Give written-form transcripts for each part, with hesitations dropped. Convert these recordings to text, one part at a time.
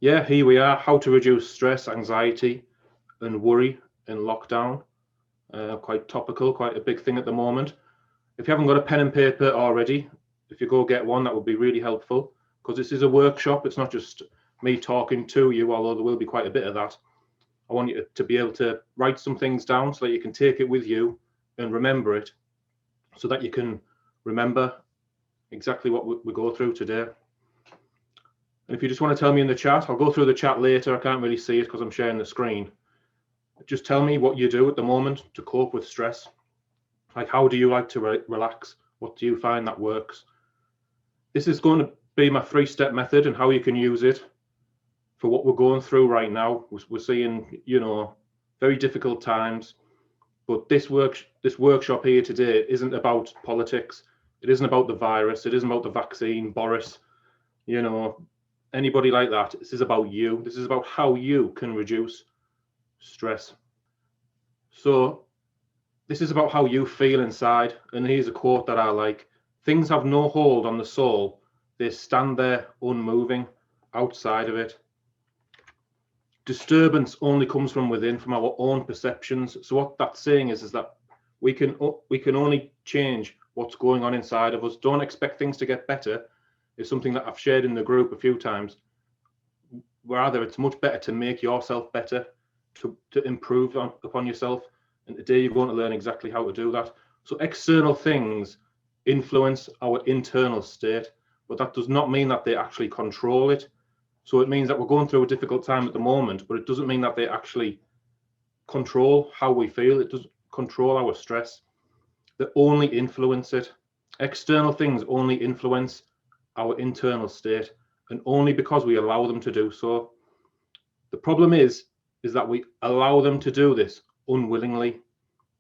Yeah, here we are. How to reduce stress, anxiety, and worry in lockdown. Quite topical, quite a big thing at the moment. If you haven't got a pen and paper already, if you go get one, that would be really helpful because this is a workshop. It's not just me talking to you, although there will be quite a bit of that. I want you to be able to write some things down so that you can take it with you and remember it so that you can remember exactly what we go through today. And if you just want to tell me in the chat, I'll go through the chat later. I can't really see it because I'm sharing the screen. Just tell me what you do at the moment to cope with stress. Like, how do you like to relax? What do you find that works? This is going to be my 3-step method and how you can use it for what we're going through right now. We're seeing, very difficult times. But this workshop here today isn't about politics. It isn't about the virus. It isn't about the vaccine, Boris, anybody like that. This is about you. This is about how you can reduce stress. So this is about how you feel inside. And here's a quote that I like. Things have no hold on the soul. They stand there unmoving outside of it. Disturbance only comes from within, from our own perceptions. So what that's saying is that we can only change what's going on inside of us. Don't expect things to get better. It's something that I've shared in the group a few times. Rather, it's much better to make yourself better, to improve upon yourself. And today you're going to learn exactly how to do that. So external things influence our internal state, but that does not mean that they actually control it. So it means that we're going through a difficult time at the moment, but it doesn't mean that they actually control how we feel. It doesn't control our stress. They only influence it. External things only influence our internal state, and only because we allow them to do so. The problem is that we allow them to do this unwillingly,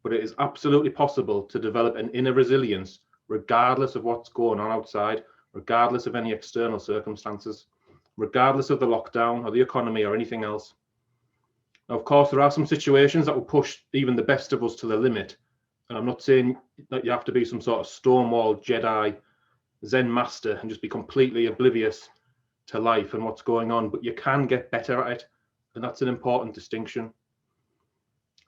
but it is absolutely possible to develop an inner resilience regardless of what's going on outside, regardless of any external circumstances, regardless of the lockdown or the economy or anything else. Now, of course, there are some situations that will push even the best of us to the limit. And I'm not saying that you have to be some sort of Stonewall Jedi Zen master and just be completely oblivious to life and what's going on, but you can get better at it. And that's an important distinction.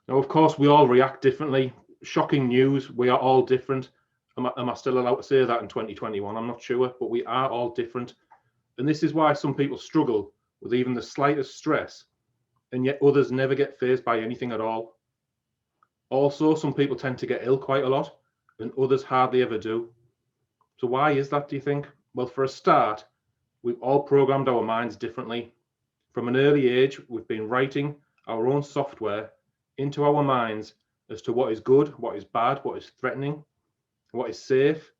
Now, of course, we all react differently. Shocking news, we are all different. Am I still allowed to say that in 2021? I'm not sure, but we are all different. And this is why some people struggle with even the slightest stress, and yet others never get fazed by anything at all. Also, some people tend to get ill quite a lot, and others hardly ever do. So why is that, do you think? Well, for a start, we've all programmed our minds differently. From an early age, we've been writing our own software into our minds as to what is good, what is bad, what is threatening, what is safe,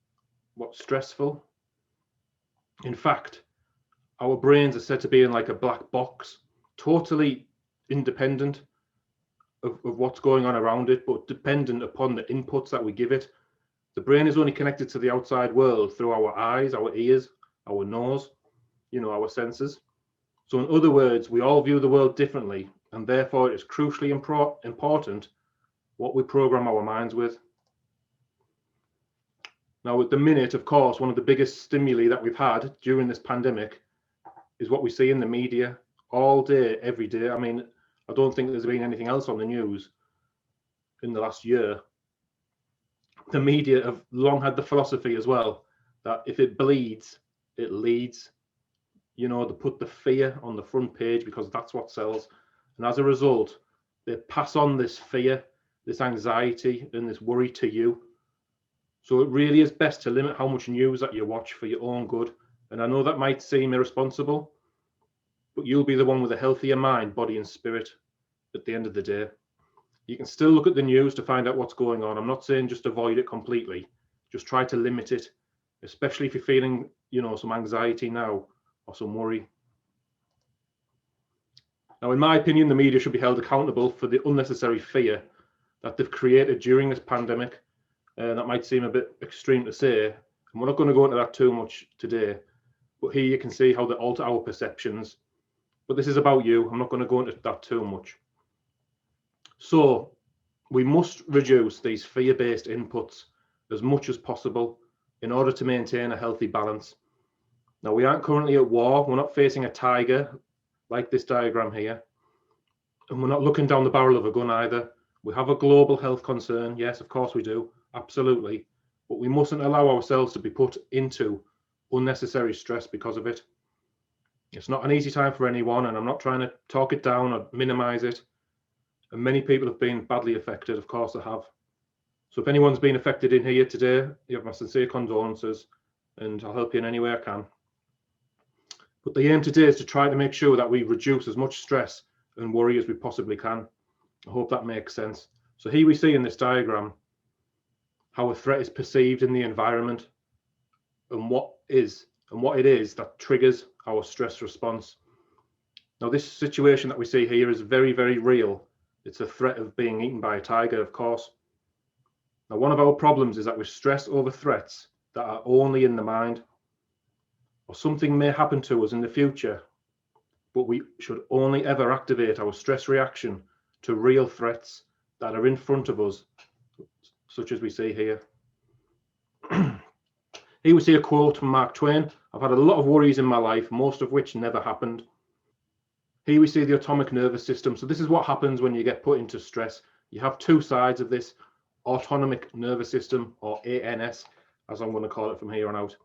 what's stressful. In fact, our brains are said to be in like a black box, totally independent of what's going on around it, but dependent upon the inputs that we give it. The brain is only connected to the outside world through our eyes, our ears, our nose, our senses. So in other words, we all view the world differently, and therefore it is crucially important what we program our minds with. Now, at the minute, of course, one of the biggest stimuli that we've had during this pandemic is what we see in the media all day, every day. I mean, I don't think there's been anything else on the news in the last year. The media have long had the philosophy as well that if it bleeds, it leads. They put the fear on the front page because that's what sells. And as a result, they pass on this fear, this anxiety, and this worry to you. So it really is best to limit how much news that you watch for your own good. And I know that might seem irresponsible, but you'll be the one with a healthier mind, body, and spirit at the end of the day. You can still look at the news to find out what's going on. I'm not saying just avoid it completely. Just try to limit it, especially if you're feeling, some anxiety now or some worry. Now, in my opinion, the media should be held accountable for the unnecessary fear that they've created during this pandemic. That might seem a bit extreme to say, and we're not going to go into that too much today, but here you can see how they alter our perceptions. But this is about you. I'm not going to go into that too much. So we must reduce these fear-based inputs as much as possible in order to maintain a healthy balance. Now, we aren't currently at war. We're not facing a tiger like this diagram here. And we're not looking down the barrel of a gun either. We have a global health concern. Yes, of course we do. Absolutely. But we mustn't allow ourselves to be put into unnecessary stress because of it. It's not an easy time for anyone, and I'm not trying to talk it down or minimize it. And many people have been badly affected. Of course they have. So if anyone's been affected in here today, you have my sincere condolences, and I'll help you in any way I can. But the aim today is to try to make sure that we reduce as much stress and worry as we possibly can. I hope that makes sense. So here we see in this diagram how a threat is perceived in the environment and what it is that triggers our stress response. Now, this situation that we see here is very, very real. It's a threat of being eaten by a tiger, of course. Now, one of our problems is that we stress over threats that are only in the mind, or something may happen to us in the future, but we should only ever activate our stress reaction to real threats that are in front of us, such as we see here. Here we see a quote from Mark Twain. I've had a lot of worries in my life, most of which never happened. Here we see the autonomic nervous system. So this is what happens when you get put into stress. You have two sides of this autonomic nervous system, or ANS, as I'm going to call it from here on out.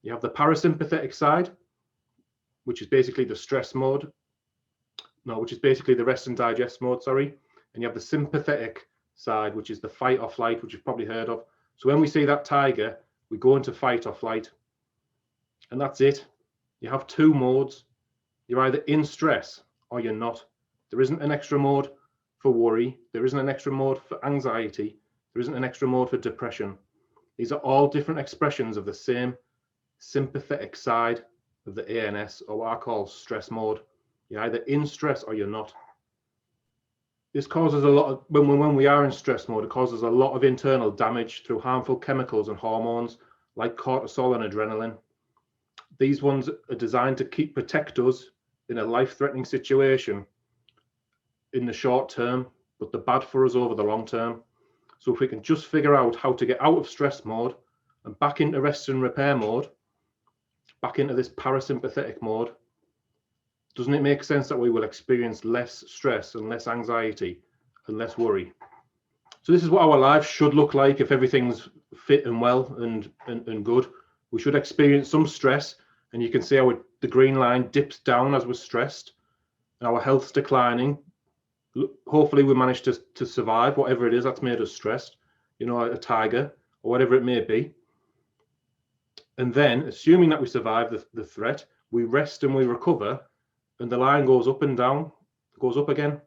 You have the parasympathetic side, which is basically the stress mode. No, which is basically the rest and digest mode, sorry. And you have the sympathetic side, which is the fight or flight, which you've probably heard of. So when we see that tiger, we go into fight or flight. And that's it. You have two modes. You're either in stress or you're not. There isn't an extra mode for worry. There isn't an extra mode for anxiety. There isn't an extra mode for depression. These are all different expressions of the same sympathetic side of the ANS, or what I call stress mode. You're either in stress or you're not. This causes a lot of, when we are in stress mode, it causes a lot of internal damage through harmful chemicals and hormones like cortisol and adrenaline. These ones are designed to protect us in a life-threatening situation in the short term, but they're bad for us over the long term. So if we can just figure out how to get out of stress mode and back into rest and repair mode, back into this parasympathetic mode, doesn't it make sense that we will experience less stress and less anxiety and less worry? So this is what our life should look like if everything's fit and well and good. We should experience some stress, and you can see how the green line dips down as we're stressed, and our health's declining. Hopefully we manage to survive whatever it is that's made us stressed, you know, a tiger or whatever it may be. And then, assuming that we survive the threat, we rest and we recover, and the line goes up and down, goes up again.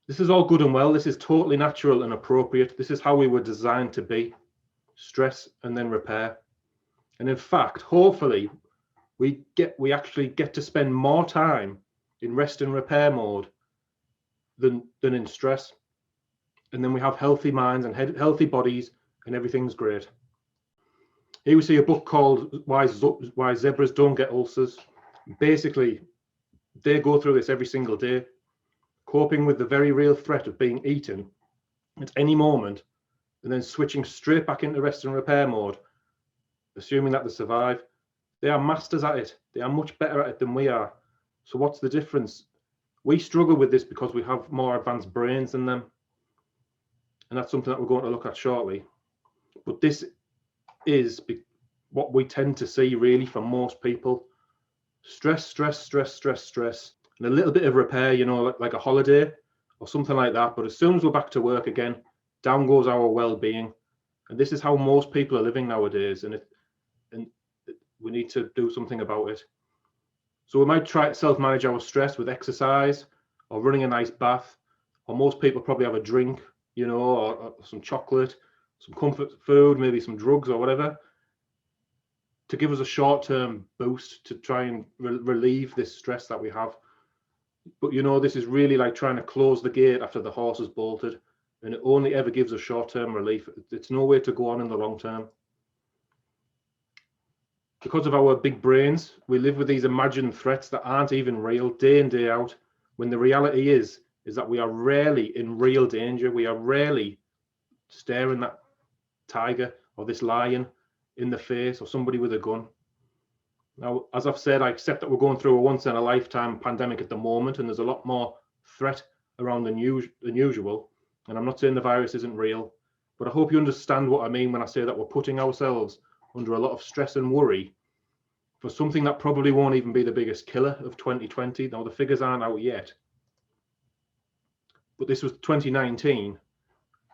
This is all good and well. This is totally natural and appropriate. This is how we were designed to be. Stress and then repair. And in fact, hopefully, we actually get to spend more time in rest and repair mode than in stress. And then we have healthy minds and healthy bodies, and everything's great. Here we see a book called Why Zebras Don't Get Ulcers. Basically, they go through this every single day, coping with the very real threat of being eaten at any moment, and then switching straight back into rest and repair mode, assuming that they survive. They are masters at it. They are much better at it than we are. So what's the difference? We struggle with this because we have more advanced brains than them. And that's something that we're going to look at shortly. But this is what we tend to see really for most people. Stress, stress, stress, stress, stress, and a little bit of repair, you know, like a holiday or something like that. But as soon as we're back to work again, down goes our well-being. And this is how most people are living nowadays. And we need to do something about it. So we might try to self-manage our stress with exercise or running a nice bath, or most people probably have a drink, you know, or some chocolate, some comfort food, maybe some drugs or whatever, to give us a short-term boost to try and relieve this stress that we have. But you know, this is really like trying to close the gate after the horse has bolted, and it only ever gives a short-term relief. It's no way to go on in the long term. Because of our big brains, we live with these imagined threats that aren't even real day in, day out, when the reality is that we are rarely in real danger. We are rarely staring that tiger or this lion in the face, or somebody with a gun. Now, as I've said, I accept that we're going through a once in a lifetime pandemic at the moment, and there's a lot more threat around than usual. And I'm not saying the virus isn't real, but I hope you understand what I mean when I say that we're putting ourselves under a lot of stress and worry for something that probably won't even be the biggest killer of 2020. Now, the figures aren't out yet, but this was 2019,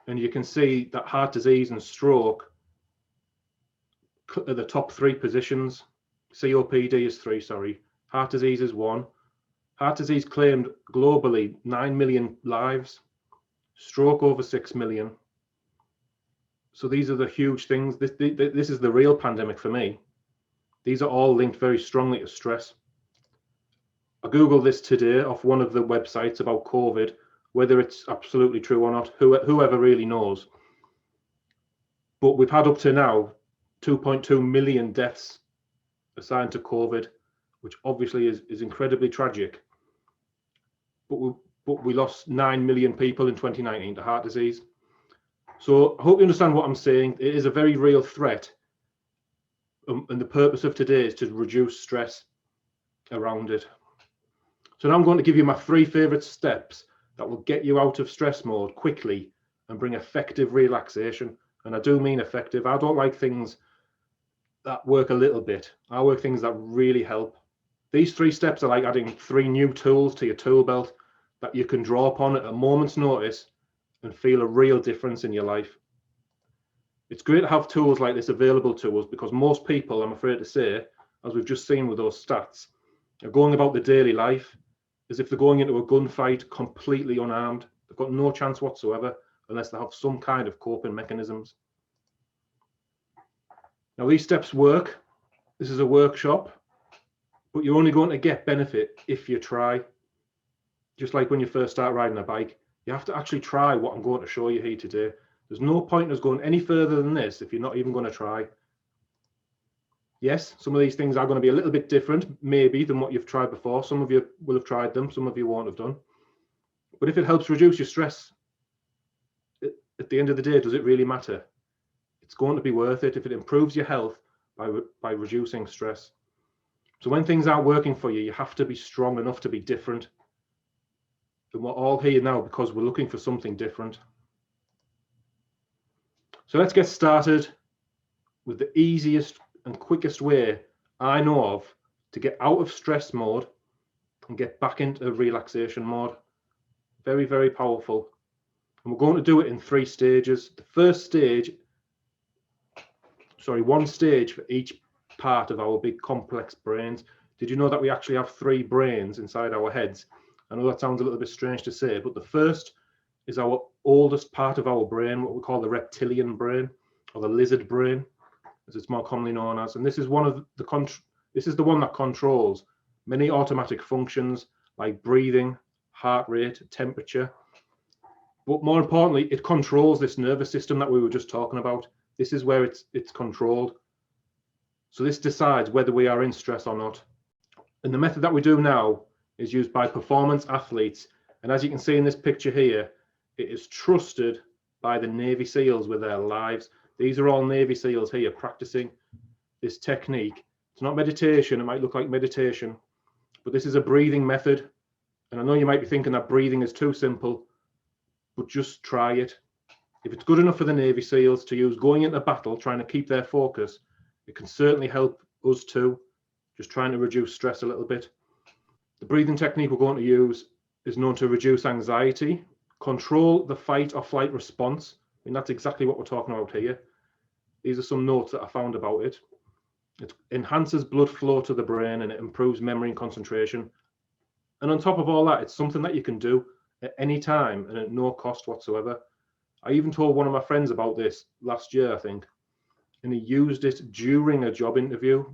and you can see that heart disease and stroke are the top three positions. COPD is 3, sorry. Heart disease is 1. Heart disease claimed globally 9 million lives, stroke over 6 million. So these are the huge things. This is the real pandemic for me. These are all linked very strongly to stress. I Googled this today off one of the websites about COVID, whether it's absolutely true or not, whoever really knows. But we've had up to now 2.2 million deaths assigned to COVID, which obviously is incredibly tragic. But we lost 9 million people in 2019 to heart disease. So I hope you understand what I'm saying. It is a very real threat. And the purpose of today is to reduce stress around it. So now I'm going to give you my 3 favorite steps that will get you out of stress mode quickly and bring effective relaxation. And I do mean effective. I don't like things that work a little bit. I work things that really help. These 3 steps are like adding 3 new tools to your tool belt that you can draw upon at a moment's notice and feel a real difference in your life. It's great to have tools like this available to us because most people, I'm afraid to say, as we've just seen with those stats, are going about the daily life as if they're going into a gunfight completely unarmed. They've got no chance whatsoever unless they have some kind of coping mechanisms. Now, these steps work. This is a workshop, but you're only going to get benefit if you try. Just like when you first start riding a bike, you have to actually try what I'm going to show you here today. There's no point in us going any further than this if you're not even going to try. Yes, some of these things are going to be a little bit different, maybe, than what you've tried before. Some of you will have tried them, some of you won't have done. But if it helps reduce your stress, at the end of the day, does it really matter? It's going to be worth it if it improves your health by reducing stress. So when things aren't working for you, you have to be strong enough to be different. And we're all here now because we're looking for something different. So let's get started with the easiest and quickest way I know of to get out of stress mode and get back into relaxation mode. Very, very powerful. And we're going to do it in 3 stages. The first stage, one stage for each part of our big complex brains. Did you know that we actually have 3 brains inside our heads? I know that sounds a little bit strange to say, but the first is our oldest part of our brain, what we call the reptilian brain, or the lizard brain, as it's more commonly known as. And this is this is the one that controls many automatic functions like breathing, heart rate, temperature. But more importantly, it controls this nervous system that we were just talking about. This is where it's controlled. So this decides whether we are in stress or not. And the method that we do now is used by performance athletes. And as you can see in this picture here, it is trusted by the Navy SEALs with their lives. These are all Navy SEALs here practicing this technique. It's not meditation. It might look like meditation, but this is a breathing method. And I know you might be thinking that breathing is too simple, but just try it. If it's good enough for the Navy SEALs to use going into battle, trying to keep their focus, it can certainly help us too, just trying to reduce stress a little bit. The breathing technique we're going to use is known to reduce anxiety, control the fight or flight response. I mean, that's exactly what we're talking about here. These are some notes that I found about it. It enhances blood flow to the brain and it improves memory and concentration. And on top of all that, it's something that you can do at any time and at no cost whatsoever. I even told one of my friends about this last year, I think, and he used it during a job interview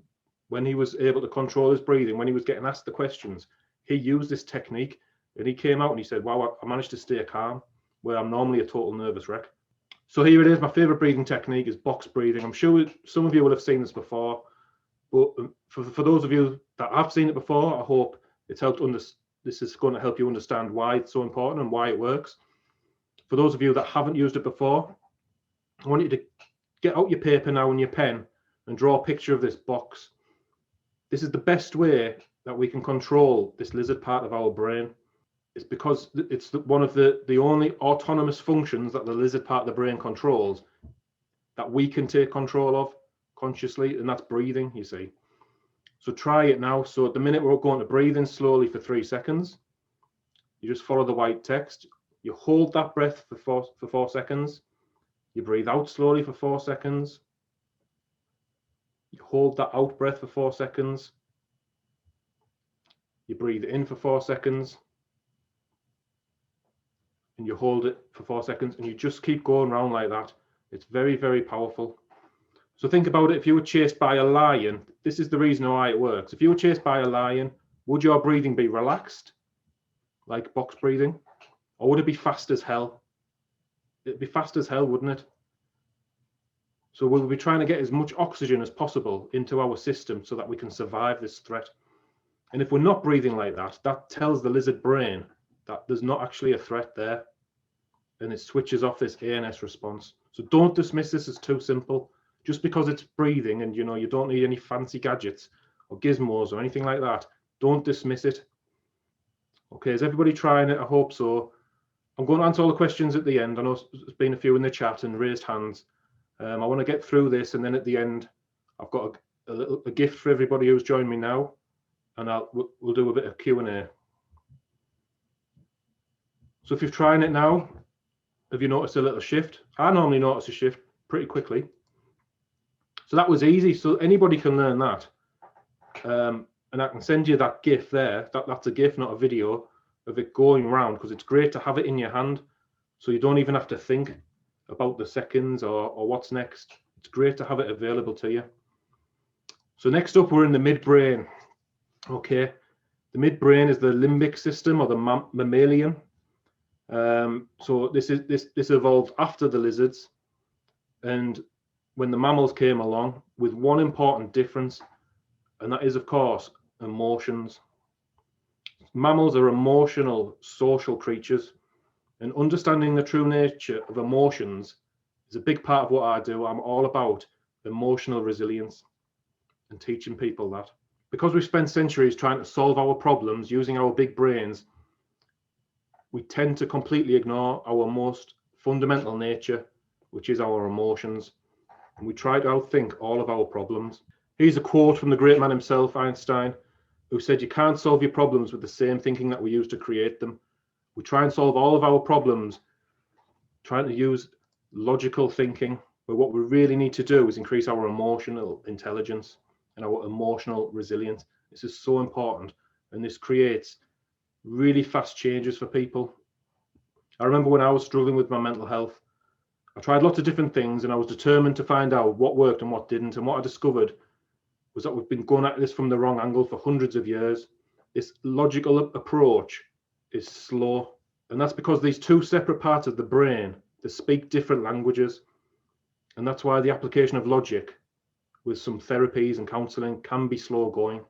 when he was able to control his breathing, when he was getting asked the questions. He used this technique and he came out and he said, wow, I managed to stay calm where I'm normally a total nervous wreck. So here it is. My favorite breathing technique is box breathing. I'm sure some of you will have seen this before, but for those of you that have seen it before, I hope it's helped. This is going to help you understand why it's so important and why it works. For those of you that haven't used it before, I want you to get out your paper now and your pen and draw a picture of this box. This is the best way that we can control this lizard part of our brain. It's because it's one of the only autonomous functions that the lizard part of the brain controls that we can take control of consciously, and that's breathing, you see. So try it now. So at the minute, we're going to breathe in slowly for 3 seconds. You just follow the white text. You hold that breath for 4 seconds. You breathe out slowly for 4 seconds. You hold that out breath for 4 seconds. You breathe in for 4 seconds. And you hold it for 4 seconds, and you just keep going around like that. It's very, very powerful. So think about it. If you were chased by a lion, this is the reason why it works. If you were chased by a lion, would your breathing be relaxed, like box breathing? Or would it be fast as hell? It'd be fast as hell, wouldn't it? So we'll be trying to get as much oxygen as possible into our system so that we can survive this threat. And if we're not breathing like that, that tells the lizard brain that there's not actually a threat there. And it switches off this ANS response. So don't dismiss this as too simple. Just because it's breathing and you don't need any fancy gadgets or gizmos or anything like that, don't dismiss it. Okay, is everybody trying it? I hope so. I'm going to answer all the questions at the end. I know there's been a few in the chat and raised hands. I want to get through this, and then at the end, I've got a gift for everybody who's joined me now, and we'll do a bit of Q&A. So if you're trying it now, have you noticed a little shift? I normally notice a shift pretty quickly. So that was easy. So anybody can learn that. And I can send you that GIF there. That's a GIF, not a video, of it going round, because it's great to have it in your hand. So you don't even have to think about the seconds or what's next. It's great to have it available to you. So next up, we're in the midbrain. Okay. The midbrain is the limbic system, or the mammalian. So this evolved after the lizards, and when the mammals came along, with one important difference, and that is, of course, emotions. Mammals are emotional, social creatures, and understanding the true nature of emotions is a big part of what I do. I'm all about emotional resilience and teaching people that. Because we've spent centuries trying to solve our problems using our big brains, we tend to completely ignore our most fundamental nature, which is our emotions. And we try to outthink all of our problems. Here's a quote from the great man himself, Einstein, who said, "You can't solve your problems with the same thinking that we use to create them." We try and solve all of our problems trying to use logical thinking, but what we really need to do is increase our emotional intelligence and our emotional resilience. This is so important, and this creates really fast changes for people. I remember when I was struggling with my mental health, I tried lots of different things, and I was determined to find out what worked and what didn't. And what I discovered was that we've been going at this from the wrong angle for hundreds of years. This logical approach is slow, and that's because these two separate parts of the brain, they speak different languages, and that's why the application of logic with some therapies and counseling can be slow going.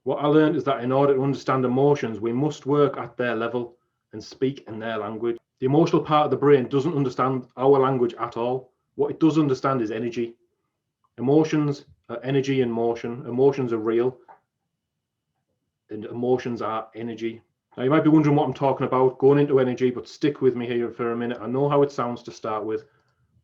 What I learned is that in order to understand emotions, we must work at their level and speak in their language. The emotional part of the brain doesn't understand our language at all. What it does understand is energy. Emotions are energy in motion. Emotions are real, and emotions are energy. Now, you might be wondering what I'm talking about, going into energy, but stick with me here for a minute. I know how it sounds to start with,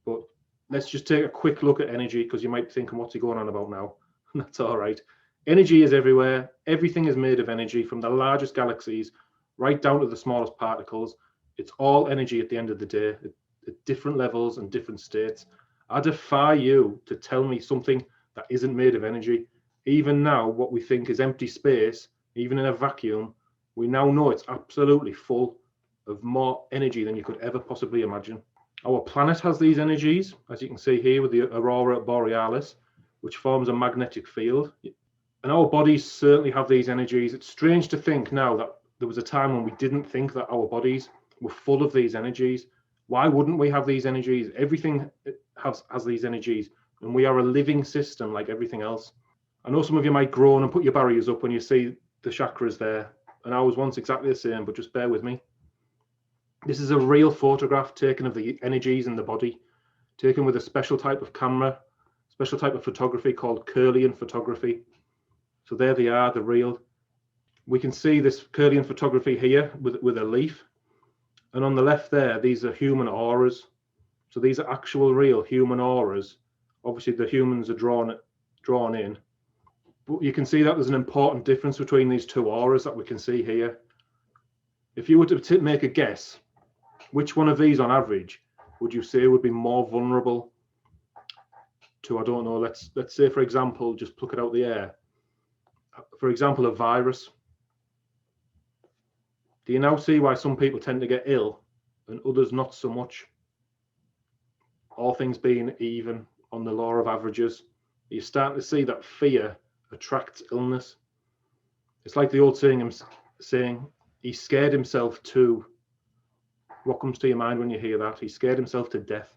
but let's just take a quick look at energy, because you might be thinking, what's he going on about now? That's all right. Energy is everywhere. Everything is made of energy, from the largest galaxies right down to the smallest particles. It's all energy at the end of the day, at different levels and different states. I defy you to tell me something that isn't made of energy. Even now, what we think is empty space, even in a vacuum, we now know it's absolutely full of more energy than you could ever possibly imagine. Our planet has these energies, as you can see here with the aurora borealis, which forms a magnetic field. And our bodies certainly have these energies. It's strange to think now that there was a time when we didn't think that our bodies were full of these energies. Why wouldn't we have these energies? Everything has these energies, and we are a living system like everything else. I know some of you might groan and put your barriers up when you see the chakras there, and I was once exactly the same, but just bear with me. This is a real photograph taken of the energies in the body, taken with a special type of camera, special type of photography called Kirlian photography. So there they are, the real. We can see this Kirlian photography here with a leaf. And on the left there, these are human auras. So these are actual real human auras. Obviously the humans are drawn in. But you can see that there's an important difference between these two auras that we can see here. If you were to make a guess, which one of these on average would you say would be more vulnerable to, I don't know, let's say, for example, just pluck it out the air. For example, a virus. Do you now see why some people tend to get ill and others not so much? All things being even on the law of averages, you're starting to see that fear attracts illness. It's like the old saying, he scared himself to, what comes to your mind when you hear that? He scared himself to death.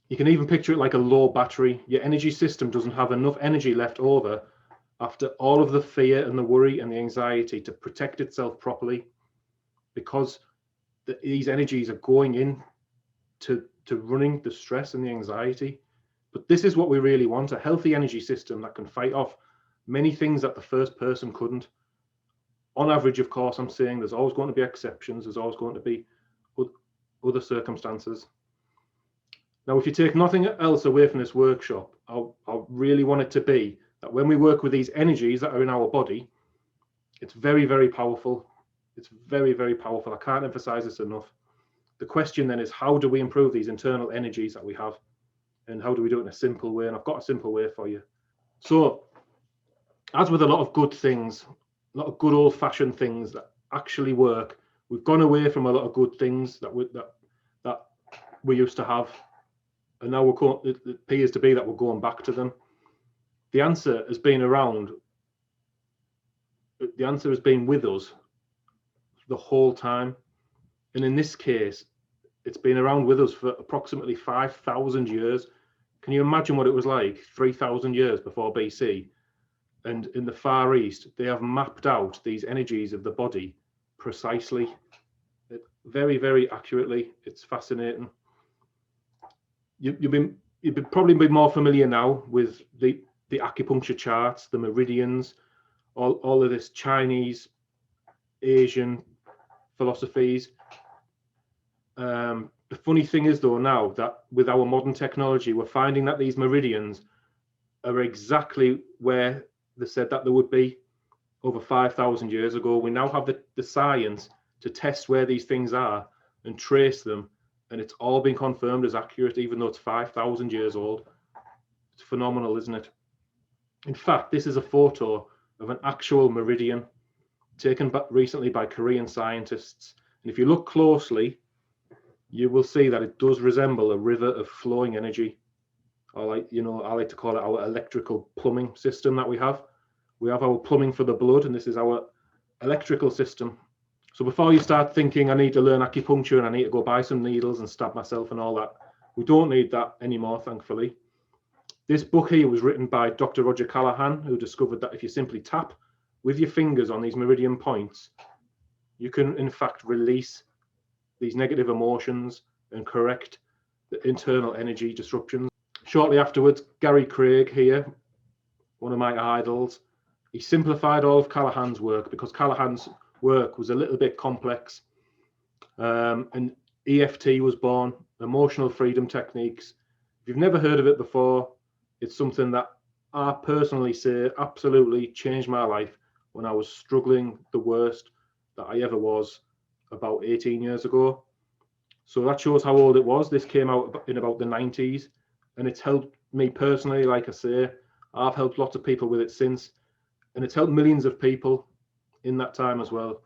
You can even picture it like a low battery. Your energy system doesn't have enough energy left over after all of the fear and the worry and the anxiety to protect itself properly, because these energies are going in to running the stress and the anxiety. But this is what we really want, a healthy energy system that can fight off many things that the first person couldn't. On average, of course, I'm saying there's always going to be exceptions. There's always going to be other circumstances. Now, if you take nothing else away from this workshop, I really want it to be that when we work with these energies that are in our body, it's very, very powerful. It's very, very powerful. I can't emphasize this enough. The question then is, how do we improve these internal energies that we have? And how do we do it in a simple way? And I've got a simple way for you. So, as with a lot of good things, a lot of good old-fashioned things that actually work, we've gone away from a lot of good things that we used to have. And now it appears to be that we're going back to them. The answer has been around. The answer has been with us the whole time. And in this case, it's been around with us for approximately 5,000 years. Can you imagine what it was like 3,000 years before BC? And in the Far East, they have mapped out these energies of the body precisely, very, very accurately. It's fascinating. You'd probably be more familiar now with the acupuncture charts, the meridians, all of this Chinese, Asian philosophies. The funny thing is, though, now that with our modern technology, we're finding that these meridians are exactly where they said that they would be over 5,000 years ago. We now have the science to test where these things are and trace them. And it's all been confirmed as accurate, even though it's 5,000 years old. It's phenomenal, isn't it? In fact, this is a photo of an actual meridian taken recently by Korean scientists. And if you look closely, you will see that it does resemble a river of flowing energy. I like to call it our electrical plumbing system that we have. We have our plumbing for the blood, and this is our electrical system. So before you start thinking, I need to learn acupuncture and I need to go buy some needles and stab myself and all that, we don't need that anymore, thankfully. This book here was written by Dr. Roger Callahan, who discovered that if you simply tap with your fingers on these meridian points, you can in fact release these negative emotions and correct the internal energy disruptions. Shortly afterwards, Gary Craig here, one of my idols, he simplified all of Callahan's work because Callahan's work was a little bit complex, and EFT was born, emotional freedom techniques. If you've never heard of it before, it's something that I personally say absolutely changed my life when I was struggling the worst that I ever was about 18 years ago. So that shows how old it was. This came out in about the 90s, and it's helped me personally. Like I say, I've helped lots of people with it since, and it's helped millions of people in that time as well.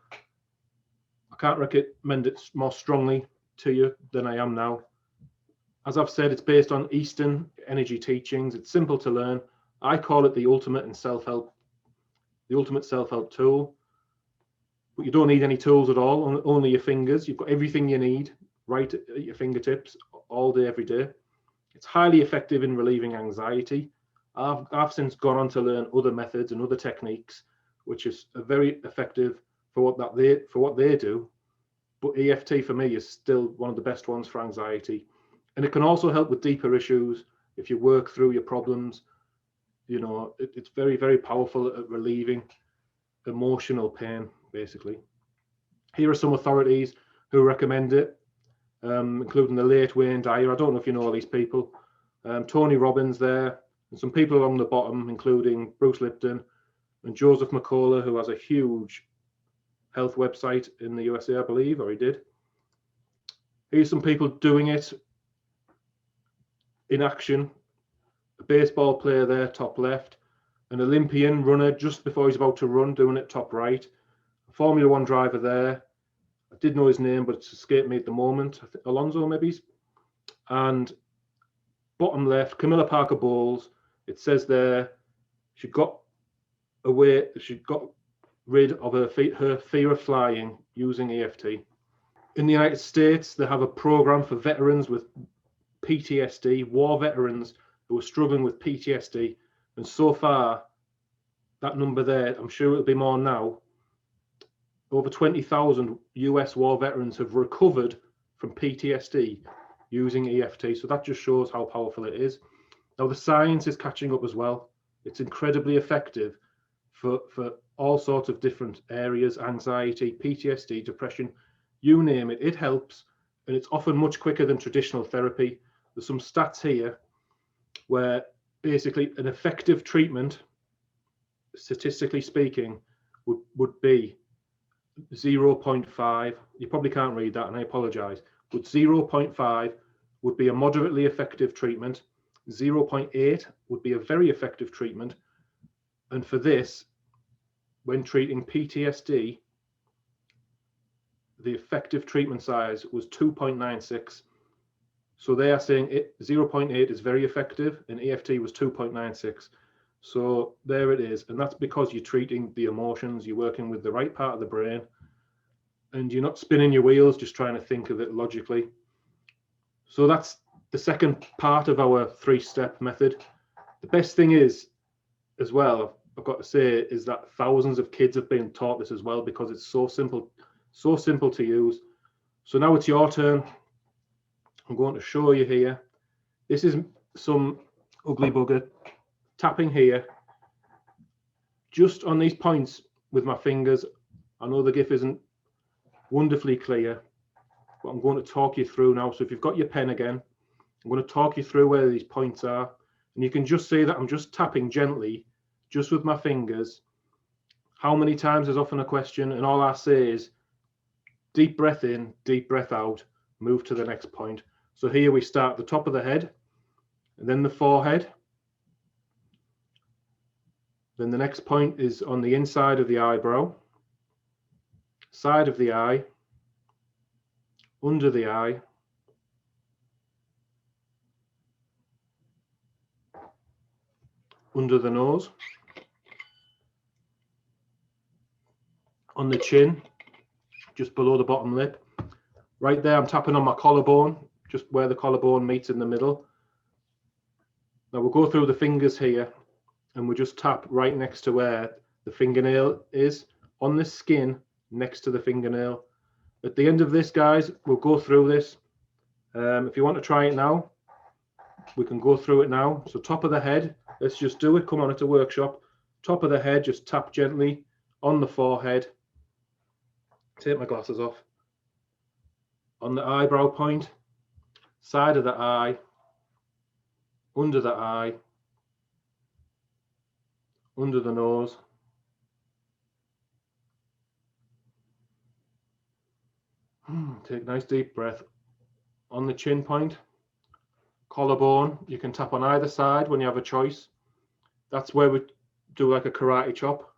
I can't recommend it more strongly to you than I am now. As I've said, it's based on Eastern energy teachings. It's simple to learn. I call it the ultimate self-help tool. But you don't need any tools at all, only your fingers. You've got everything you need right at your fingertips all day, every day. It's highly effective in relieving anxiety. I've since gone on to learn other methods and other techniques, which is very effective for what they do. But EFT for me is still one of the best ones for anxiety. And it can also help with deeper issues if you work through your problems. it's very, very powerful at relieving emotional pain, basically. Here are some authorities who recommend it, including the late Wayne Dyer. I don't know if you know all these people. Tony Robbins there, and some people along the bottom, including Bruce Lipton and Joseph McCullough, who has a huge health website in the USA, I believe, or he did. Here's some people doing it in action. A baseball player there, top left. An Olympian runner just before he's about to run, doing it top right. A Formula One driver there. I did know his name, but it's escaped me at the moment. I think Alonso, maybe. And bottom left, Camilla Parker Bowles. It says there she got rid of her fear of flying using EFT. In the United States, they have a program for veterans with PTSD, war veterans who are struggling with PTSD. And so far, that number there, I'm sure it'll be more now, over 20,000 US war veterans have recovered from PTSD using EFT. So that just shows how powerful it is. Now, the science is catching up as well. It's incredibly effective for all sorts of different areas, anxiety, PTSD, depression, you name it, it helps. And it's often much quicker than traditional therapy. There's some stats here where basically an effective treatment, statistically speaking, would be 0.5. You probably can't read that, and I apologize. But 0.5 would be a moderately effective treatment. 0.8 would be a very effective treatment. And for this, when treating PTSD, the effective treatment size was 2.96. So they are saying 0.8 is very effective, and EFT was 2.96. So there it is. And that's because you're treating the emotions, you're working with the right part of the brain, and you're not spinning your wheels just trying to think of it logically. So that's the second part of our 3-step method. The best thing is, as well, I've got to say, is that thousands of kids have been taught this as well, because it's so simple to use. So now it's your turn. I'm going to show you here. This is some ugly bugger tapping here, just on these points with my fingers. I know the GIF isn't wonderfully clear, but I'm going to talk you through now. So if you've got your pen again, I'm going to talk you through where these points are, and you can just see that I'm just tapping gently, just with my fingers. How many times is often a question, and all I say is deep breath in, deep breath out, move to the next point. So here we start at the top of the head, and then the forehead. Then the next point is on the inside of the eyebrow, side of the eye, under the eye, under the nose, on the chin, just below the bottom lip. Right there, I'm tapping on my collarbone, just where the collarbone meets in the middle. Now we'll go through the fingers here, and we'll just tap right next to where the fingernail is, on the skin next to the fingernail. At the end of this, guys, we'll go through this. If you want to try it now, we can go through it now. So top of the head, let's just do it. Come on, it's a workshop. Top of the head, just tap gently on the forehead. Take my glasses off. On the eyebrow point, side of the eye, under the eye, under the nose, take a nice deep breath. On the chin point, collarbone, you can tap on either side when you have a choice. That's where we do like a karate chop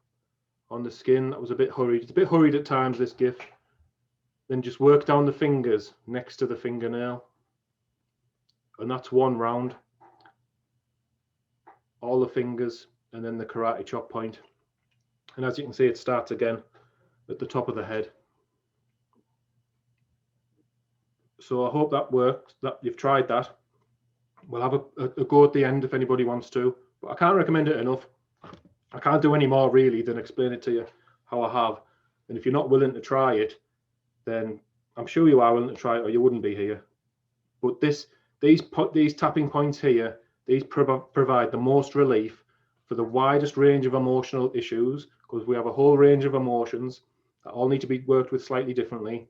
on the skin. That was a bit hurried. It's a bit hurried at times, this GIF. Then just work down the fingers next to the fingernail, and that's one round. All the fingers, and then the karate chop point. And as you can see, it starts again at the top of the head. So I hope that worked, that you've tried that. We'll have a go at the end if anybody wants to, but I can't recommend it enough. I can't do any more really than explain it to you how I have. And if you're not willing to try it, then I'm sure you are willing to try it, or you wouldn't be here. But these tapping points here, these provide the most relief for the widest range of emotional issues, because we have a whole range of emotions that all need to be worked with slightly differently.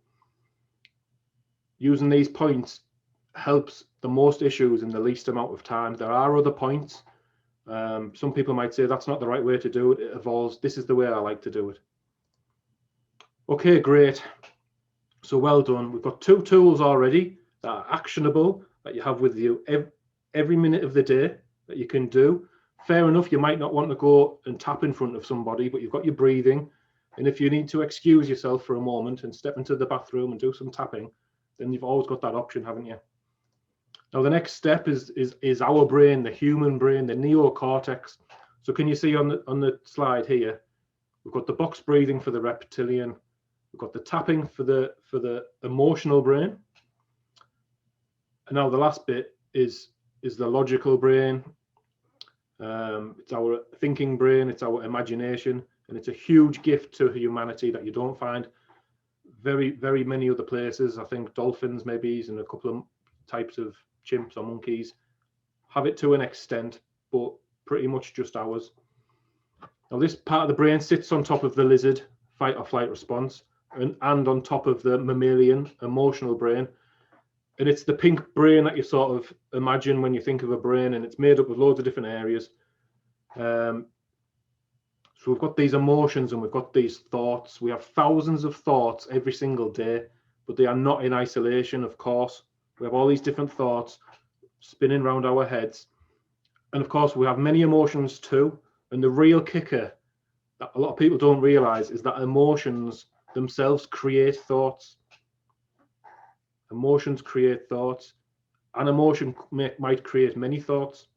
Using these points helps the most issues in the least amount of time. There are other points. Some people might say that's not the right way to do it. It evolves. This is the way I like to do it. Okay, great. So well done. We've got 2 tools already that are actionable, that you have with you every minute of the day that you can do. Fair enough, you might not want to go and tap in front of somebody, but you've got your breathing. And if you need to excuse yourself for a moment and step into the bathroom and do some tapping, then you've always got that option, haven't you? Now, the next step is our brain, the human brain, the neocortex. So can you see on the slide here, we've got the box breathing for the reptilian, we've got the tapping for the emotional brain. And now the last bit is the logical brain. It's our thinking brain, it's our imagination, and it's a huge gift to humanity that you don't find very, very many other places. I think dolphins, maybe, and a couple of types of chimps or monkeys have it to an extent, but pretty much just ours. Now, this part of the brain sits on top of the lizard fight or flight response and on top of the mammalian emotional brain. And it's the pink brain that you sort of imagine when you think of a brain, and it's made up of loads of different areas. So we've got these emotions and we've got these thoughts. We have thousands of thoughts every single day, but they are not in isolation, of course. We have all these different thoughts spinning around our heads. And of course, we have many emotions too. And the real kicker that a lot of people don't realize is that emotions themselves create thoughts. Emotions create thoughts. An emotion might create many thoughts.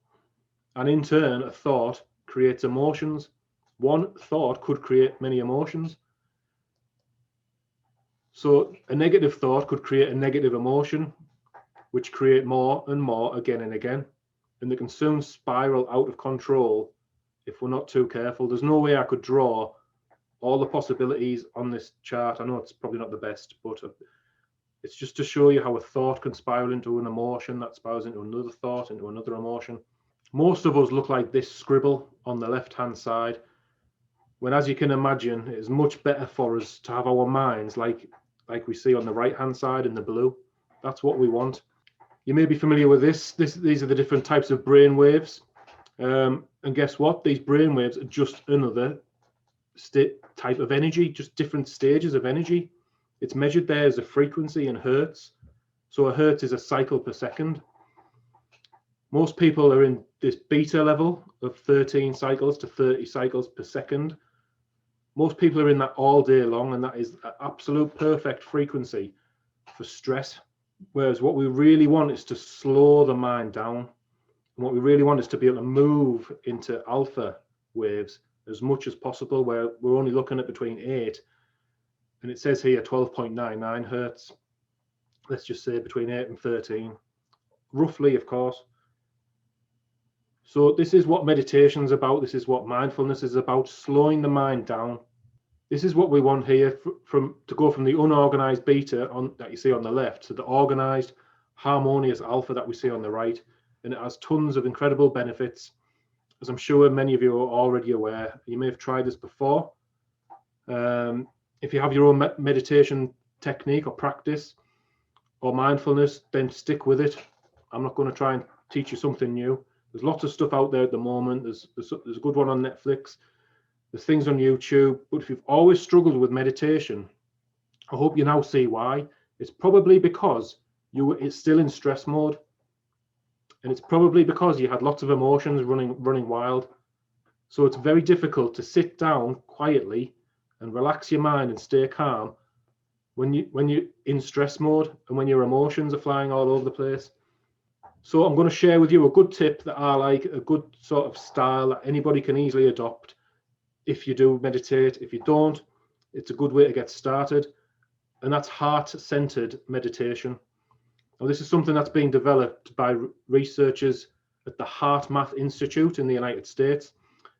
And in turn, a thought creates emotions. One thought could create many emotions. So a negative thought could create a negative emotion, which create more and more again and again. And they can soon spiral out of control if we're not too careful. There's no way I could draw all the possibilities on this chart. I know it's probably not the best, but it's just to show you how a thought can spiral into an emotion that spirals into another thought, into another emotion. Most of us look like this scribble on the left-hand side, when, as you can imagine, it is much better for us to have our minds like we see on the right-hand side in the blue. That's what we want. You may be familiar with this. These are the different types of brain waves. And guess what? These brain waves are just another type of energy, just different stages of energy. It's measured there as a frequency in hertz. So a hertz is a cycle per second. Most people are in this beta level of 13 cycles to 30 cycles per second. Most people are in that all day long, and that is an absolute perfect frequency for stress. Whereas what we really want is to slow the mind down. And what we really want is to be able to move into alpha waves as much as possible, where we're only looking at between 8, and it says here 12.99 hertz. Let's just say between 8 and 13, roughly, of course. So this is what meditation is about. This is what mindfulness is about, slowing the mind down. This is what we want here, to go from the unorganized beta that you see on the left to the organized, harmonious alpha that we see on the right. And it has tons of incredible benefits, as I'm sure many of you are already aware. You may have tried this before. If you have your own meditation technique or practice or mindfulness, then stick with it. I'm not going to try and teach you something new. There's lots of stuff out there at the moment. There's a good one on Netflix. There's things on YouTube. But if you've always struggled with meditation, I hope you now see why. It's probably because it's still in stress mode. And it's probably because you had lots of emotions running wild. So it's very difficult to sit down quietly and relax your mind and stay calm when you're in stress mode and when your emotions are flying all over the place. So I'm going to share with you a good tip that I like, a good sort of style that anybody can easily adopt if you do meditate. If you don't, it's a good way to get started. And that's heart-centered meditation. Now, this is something that's being developed by researchers at the Heart Math Institute in the United States.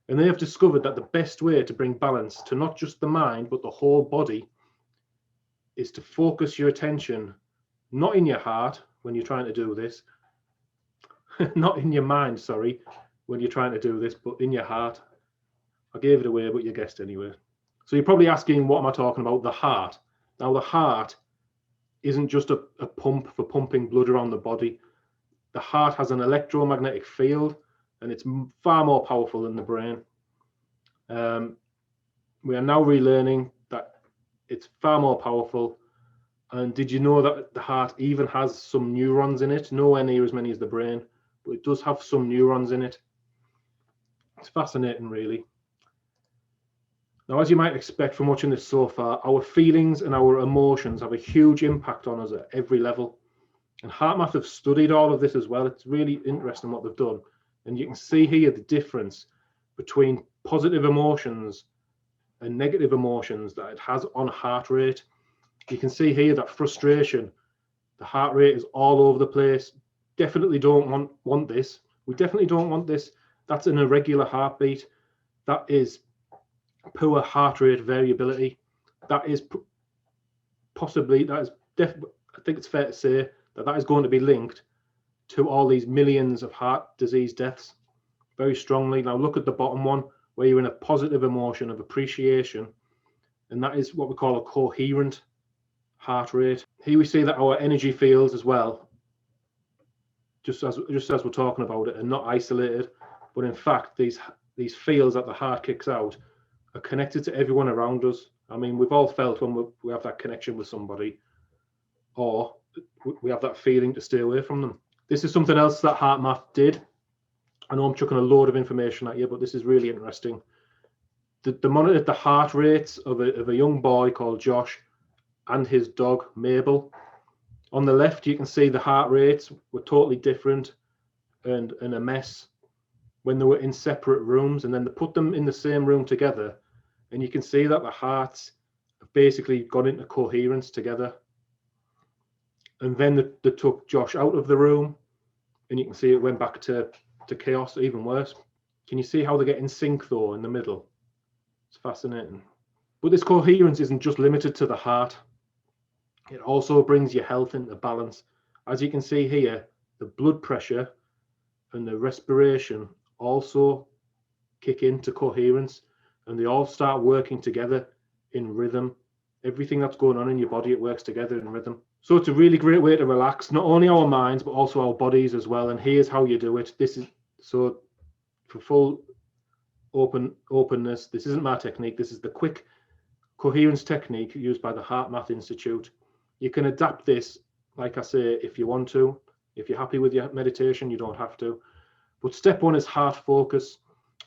And they have discovered that the best way to bring balance to not just the mind, but the whole body, is to focus your attention, not in your heart when you're trying to do this, not in your mind, sorry, when you're trying to do this, but in your heart. I gave it away, but you guessed anyway. So you're probably asking, what am I talking about? The heart. Now, the heart isn't just a pump for pumping blood around the body. The heart has an electromagnetic field, and it's far more powerful than the brain. We are now relearning that it's far more powerful. And did you know that the heart even has some neurons in it? Nowhere near as many as the brain, but it does have some neurons in it. It's fascinating, really. Now, as you might expect from watching this so far, our feelings and our emotions have a huge impact on us at every level. And HeartMath have studied all of this as well. It's really interesting what they've done. And you can see here the difference between positive emotions and negative emotions that it has on heart rate. You can see here that frustration, the heart rate is all over the place. Definitely don't want this. We definitely don't want this. That's an irregular heartbeat. That is poor heart rate variability. That is possibly, I think it's fair to say that is going to be linked to all these millions of heart disease deaths very strongly. Now look at the bottom one, where you're in a positive emotion of appreciation, and that is what we call a coherent heart rate. Here we see that our energy fields as well, just as we're talking about it, are not isolated, but in fact these fields that the heart kicks out are connected to everyone around us. I mean, we've all felt when we have that connection with somebody, or we have that feeling to stay away from them. This is something else that HeartMath did. I know I'm chucking a load of information at you, but this is really interesting. They monitored the heart rates of a young boy called Josh and his dog Mabel. On the left, you can see the heart rates were totally different and a mess when they were in separate rooms, and then they put them in the same room together, and you can see that the hearts have basically gone into coherence together. And then they took Josh out of the room, and you can see it went back to chaos, even worse. Can you see how they get in sync though in the middle? It's fascinating. But this coherence isn't just limited to the heart. It also brings your health into balance. As you can see here, the blood pressure and the respiration also kick into coherence, and they all start working together in rhythm. Everything that's going on in your body, it works together in rhythm. So it's a really great way to relax, not only our minds, but also our bodies as well. And here's how you do it. This is, so for full openness, this isn't my technique. This is the quick coherence technique used by the HeartMath Institute. You can adapt this, like I say, if you want to. If you're happy with your meditation, you don't have to. But step one is heart focus.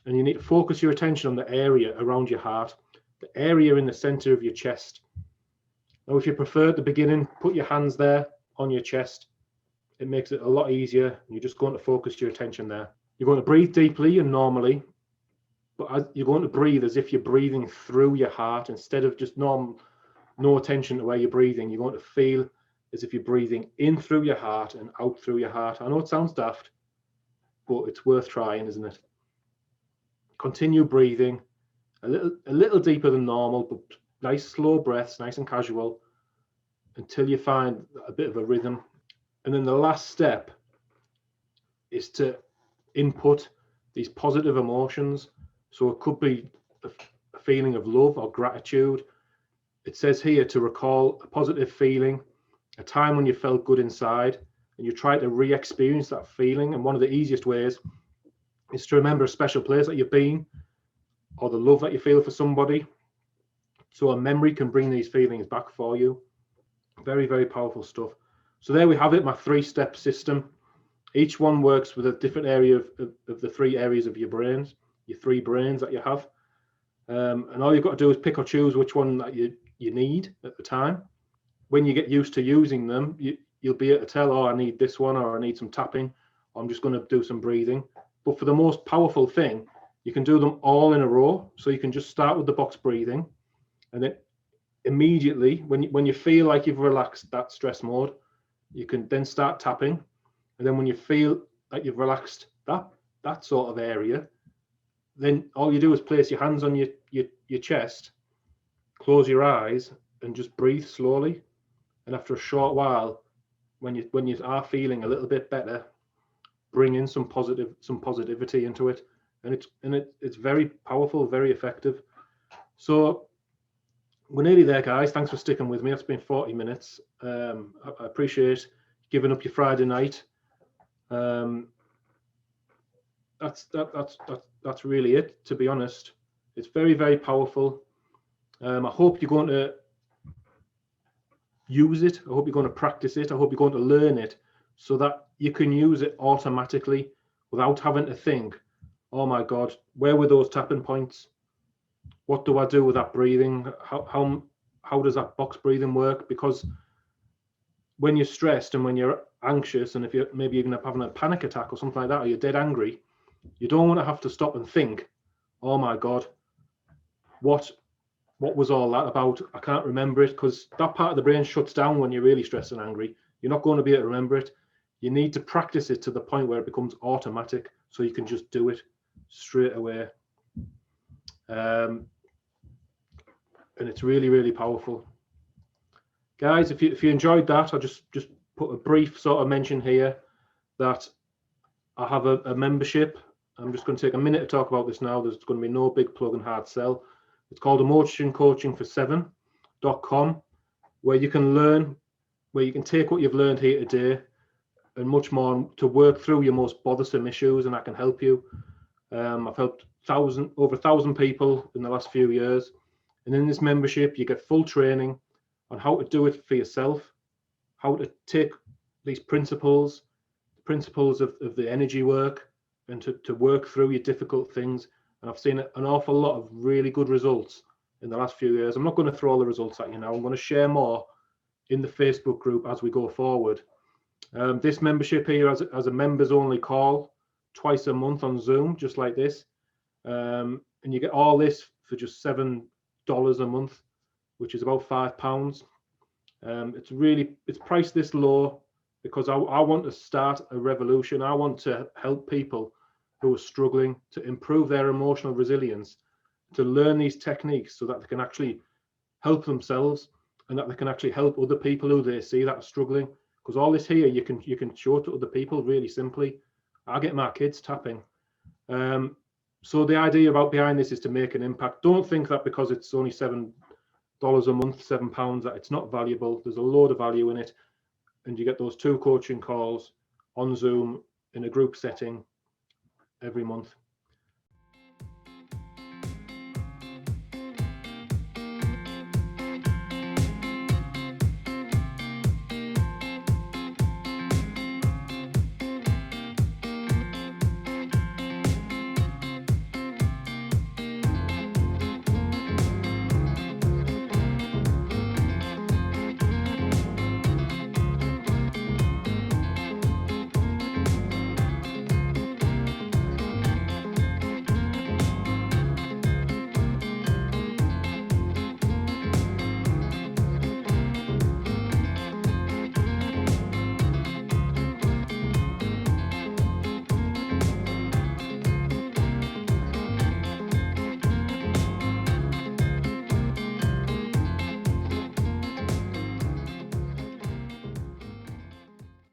And you need to focus your attention on the area around your heart, the area in the center of your chest. Now, if you prefer at the beginning, put your hands there on your chest. It makes it a lot easier. You're just going to focus your attention there. You're going to breathe deeply and normally, but you're going to breathe as if you're breathing through your heart instead of just no attention to where you're breathing. You're going to feel as if you're breathing in through your heart and out through your heart. I know it sounds daft, but it's worth trying, isn't it? Continue breathing a little deeper than normal, but nice slow breaths, nice and casual, until you find a bit of a rhythm. And then the last step is to input these positive emotions. So it could be a feeling of love or gratitude. It says here to recall a positive feeling, a time when you felt good inside, and you try to re-experience that feeling. And one of the easiest ways is to remember a special place that you've been, or the love that you feel for somebody. So a memory can bring these feelings back for you. Very, very powerful stuff. So there we have it, my 3-step system. Each one works with a different area of the 3 areas of your brains, your 3 brains that you have. And all you've got to do is pick or choose which one that you need at the time. When you get used to using them, you'll be able to tell, oh, I need this one, or I need some tapping, or I'm just going to do some breathing. But for the most powerful thing, you can do them all in a row. So you can just start with the box breathing, and then immediately when you feel like you've relaxed that stress mode, you can then start tapping. And then when you feel like you've relaxed that sort of area, then all you do is place your hands on your chest, close your eyes, and just breathe slowly. And after a short while, when you are feeling a little bit better, bring in some positivity into it, and it's very powerful, very effective. So we're nearly there, guys. Thanks for sticking with me. It's been 40 minutes. I appreciate giving up your Friday night. That's really it, to be honest. It's very, very powerful. I hope you're going to use it. I hope you're going to practice it. I hope you're going to learn it so that you can use it automatically without having to think, oh my God, where were those tapping points? What do I do with that breathing? How does that box breathing work? Because when you're stressed and when you're anxious, and if you're maybe even having a panic attack or something like that, or you're dead angry, you don't want to have to stop and think, oh my God, what was all that about? I can't remember it, because that part of the brain shuts down when you're really stressed and angry. You're not going to be able to remember it. You need to practice it to the point where it becomes automatic, so you can just do it straight away. And it's really, really powerful. Guys, if you enjoyed that, I'll just put a brief sort of mention here that I have a membership. I'm just going to take a minute to talk about this now. There's going to be no big plug and hard sell. It's called emotioncoachingfor7.com, where you can learn, where you can take what you've learned here today and much more to work through your most bothersome issues, and I can help you. I've helped over 1,000 people in the last few years, and in this membership you get full training on how to do it for yourself, how to take these principles of the energy work, and to work through your difficult things. And I've seen an awful lot of really good results in the last few years. I'm not going to throw all the results at you now. I'm going to share more in the Facebook group as we go forward. This membership here has a members only call twice a month on Zoom, just like this. And you get all this for just $7 a month, which is about £5. It's priced this low because I want to start a revolution. I want to help people who are struggling to improve their emotional resilience, to learn these techniques so that they can actually help themselves and that they can actually help other people who they see that are struggling. Because all this here, you can show to other people really simply. I get my kids tapping. So the idea about behind this is to make an impact. Don't think that because it's only $7 a month, £7, that it's not valuable. There's a load of value in it. And you get those 2 coaching calls on Zoom in a group setting every month.